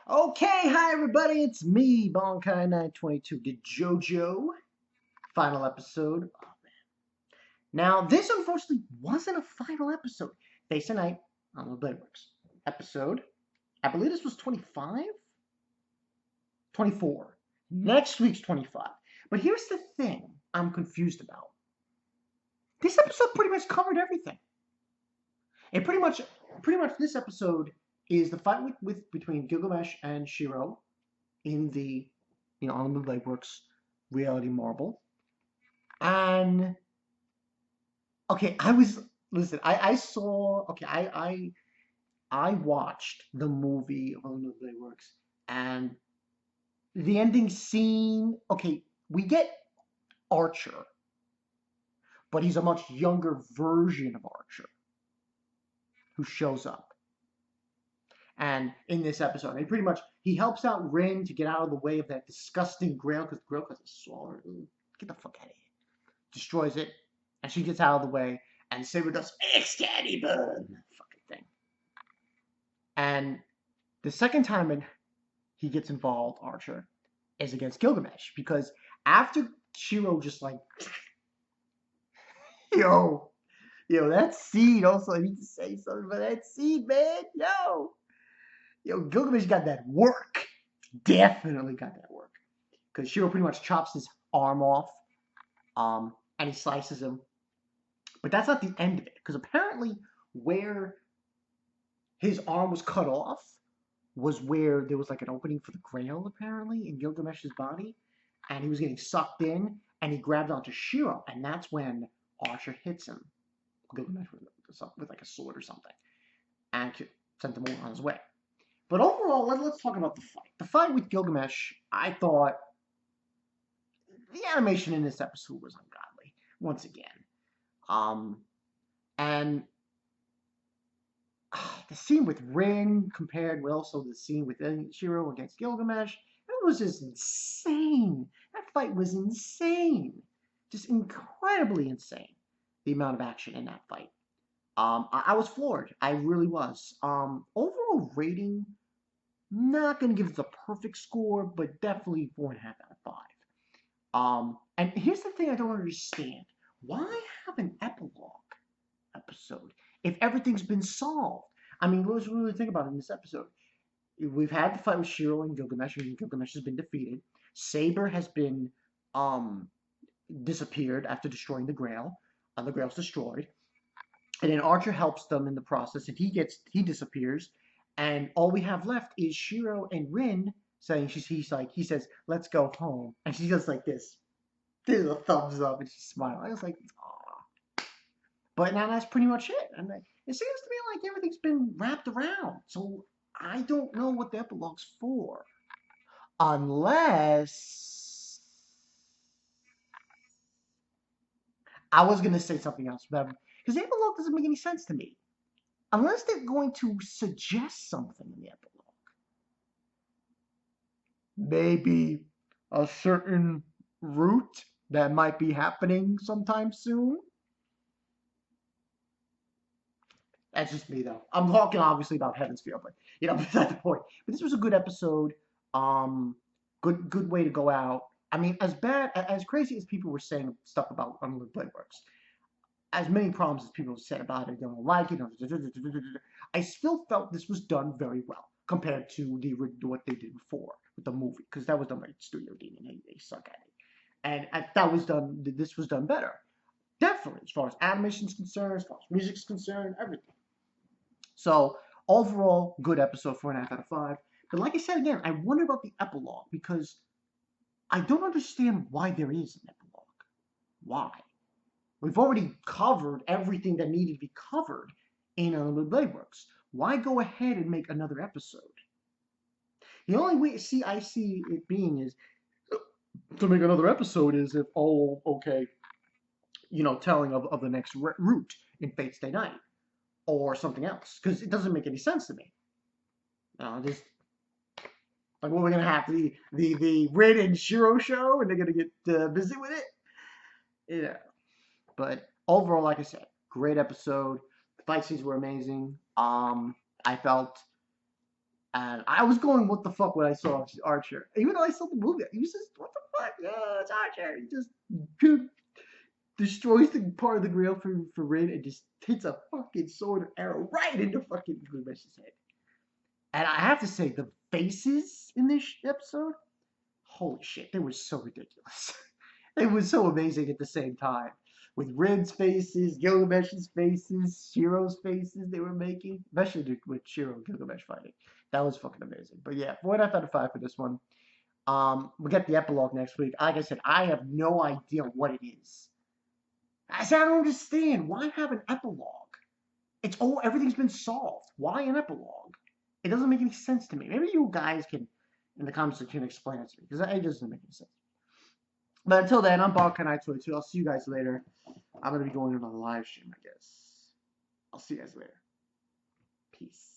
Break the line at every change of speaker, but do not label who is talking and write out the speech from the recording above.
Okay, hi everybody, it's me, Bonkai922, the JoJo final episode. Now, this unfortunately wasn't a final episode. Face the Night on the Blade Works episode. I believe this was 25? 24. Next week's 25. But here's the thing I'm confused about. This episode pretty much covered everything. It pretty much this episode is the fight with between Gilgamesh and Shirou in the on the Blade Works reality marble. And okay, I saw I watched the movie of Only Blade Works and the ending scene. Okay, we get Archer, but he's a much younger version of Archer who shows up. And in this episode, he helps out Rin to get out of the way of that disgusting Grail because Grail has a sword. Get the fuck out of here. Destroys it, and she gets out of the way, and Saber does Excalibur fucking thing. And the second time he gets involved, Archer, is against Gilgamesh because after Shirou just like yo, that scene also I need to say something about that scene, man. Gilgamesh got that work. Definitely got that work. Because Shirou pretty much chops his arm off. And he slices him. But that's not the end of it. Because apparently where his arm was cut off was where there was like an opening for the Grail, apparently, in Gilgamesh's body. And he was getting sucked in, and he grabbed onto Shirou, and that's when Archer hits him. Gilgamesh with like a sword or something. And sent him on his way. But overall, let's talk about the fight. The fight with Gilgamesh, I thought the animation in this episode was ungodly, once again. And the scene with Rin compared with also the scene with Shirou against Gilgamesh, it was just insane. That fight was insane. Just incredibly insane, the amount of action in that fight. I was floored. I really was. Overall rating, not going to give it the perfect score, but definitely 4.5 out of 5. And here's the thing I don't understand. Why have an epilogue episode if everything's been solved? I mean, let's really think about it in this episode. We've had the fight with Shirou and Gilgamesh, and Gilgamesh has been defeated. Saber has been disappeared after destroying the Grail. The Grail's destroyed. And then Archer helps them in the process, and he disappears. And all we have left is Shirou and Rin saying he says, "Let's go home," and she does like this. There's a thumbs up, and she's smiling. I was like, "Aw." But now that's pretty much it. And it seems to me like everything's been wrapped around. So I don't know what the epilogue's for, unless I was gonna say something else, but because the epilogue doesn't make any sense to me. Unless they're going to suggest something in the epilogue. Maybe a certain route that might be happening sometime soon. That's just me, though. I'm talking obviously about Heaven's Feel, but that's the point. But this was a good episode. Good way to go out. I mean, as crazy as people were saying stuff about Unlimited Blade Works, as many problems as people said about it, they don't like it. I still felt this was done very well compared to what they did before with the movie, because that was done by Studio D, and they suck at it. And this was done better. Definitely, as far as animation is concerned, as far as music is concerned, everything. So overall, good episode, 4.5 out of 5. But like I said again, I wonder about the epilogue because I don't understand why there is an epilogue. Why? We've already covered everything that needed to be covered in Unlimited Blade Works. Why go ahead and make another episode? The only way I see it being is to make another episode is if, okay, telling of the next route in Fate Stay Night or something else, because it doesn't make any sense to me. Just like what we're gonna have the Rin and Shirou show, and they're gonna get busy with it. Yeah. But overall, like I said, great episode. The fight scenes were amazing. I felt And I was going, what the fuck, when I saw Archer. Even though I saw the movie, he was just, what the fuck? Yeah, it's Archer. He just dude, destroys the part of the grill for Rin and just hits a fucking sword and arrow right into fucking Gilgamesh's head. And I have to say, the faces in this episode, holy shit, they were so ridiculous. They were so amazing at the same time. With Rin's faces, Gilgamesh's faces, Shirou's faces they were making, especially with Shirou and Gilgamesh fighting. That was fucking amazing. But yeah, 4.5 out of 5 for this one. We'll get the epilogue next week. Like I said, I have no idea what it is. I said, I don't understand. Why have an epilogue? It's all everything's been solved. Why an epilogue? It doesn't make any sense to me. Maybe you guys can, in the comments section, explain it to me, because it doesn't make any sense. But until then, I'm Balkanite22. I'll see you guys later. I'm going to be going on a live stream, I guess. I'll see you guys later. Peace.